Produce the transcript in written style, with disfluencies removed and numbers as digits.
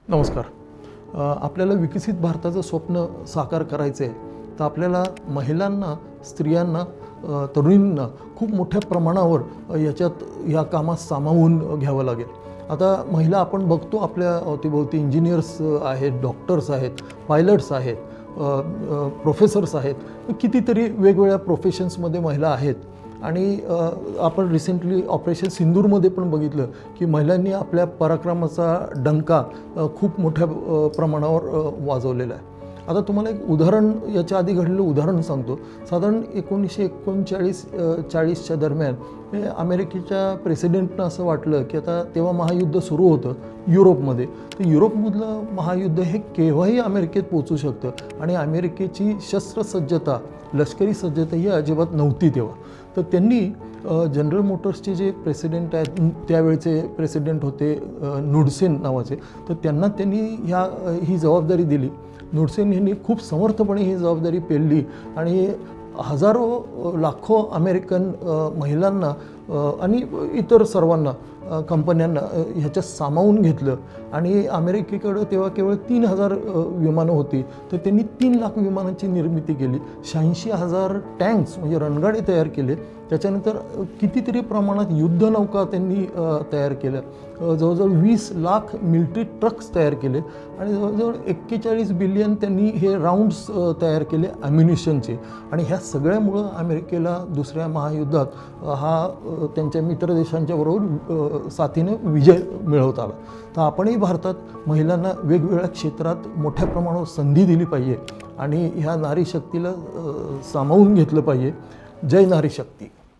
नमस्कार. आपल्याला विकसित भारताचं स्वप्न साकार करायचं आहे तर आपल्याला महिलांना, स्त्रियांना, तरुणींना खूप मोठ्या प्रमाणावर या कामात सामावून घ्यावं लागेल. आता महिला आपण बघतो आपल्या अवतीभोवती इंजिनियर्स आहेत, डॉक्टर्स आहेत, पायलट्स आहेत, प्रोफेसर्स आहेत, कितीतरी वेगवेगळ्या प्रोफेशन्समध्ये महिला आहेत. आणि आपण रिसेंटली ऑपरेशन सिंदूरमध्ये पण बघितलं की महिलांनी आपल्या पराक्रमाचा डंका खूप मोठ्या प्रमाणावर वाजवलेला आहे. आता तुम्हाला एक उदाहरण, याच्या आधी घडलेलं उदाहरण सांगतो. साधारण 1939-40च्या दरम्यान अमेरिकेच्या प्रेसिडेंटनं असं वाटलं की आता तेव्हा महायुद्ध सुरू होतं युरोपमध्ये, तर युरोपमधलं महायुद्ध हे केव्हाही अमेरिकेत पोचू शकतं आणि अमेरिकेची शस्त्रसज्जता, लष्करी सज्जता ही अजिबात नव्हती तेव्हा. तर त्यांनी जनरल मोटर्सचे जे प्रेसिडेंट आहेत, त्यावेळचे प्रेसिडेंट होते नुडसेन नावाचे, तर त्यांनी ही जबाबदारी दिली. नुडसेन यांनी खूप समर्थपणे ही जबाबदारी पेलली आणि हजारो लाखो अमेरिकन महिलांना आणि इतर सर्वांना, कंपन्यांना ह्याच्यात सामावून घेतलं. आणि अमेरिकेकडं तेव्हा केवळ 3,000 विमानं होती, तर त्यांनी 3 लाख विमानांची निर्मिती केली. 86,000 टँक्स म्हणजे रणगाडे तयार केले. त्याच्यानंतर कितीतरी प्रमाणात युद्धनौका त्यांनी तयार केल्या. जवळजवळ 20 लाख मिलिटरी ट्रक्स तयार केले आणि जवळजवळ 41 बिलियन त्यांनी हे राऊंड्स तयार केले ॲम्युनिशनचे. आणि ह्या सगळ्यामुळं अमेरिकेला दुसऱ्या महायुद्धात त्यांच्या मित्र देशांच्या बरोबर साथीनं विजय मिळवता आला. तर आपणही भारतात महिलांना वेगवेगळ्या क्षेत्रात मोठ्या प्रमाणावर संधी दिली पाहिजे आणि ह्या नारी शक्तीला सामावून घेतलं पाहिजे. जय नारी शक्ती.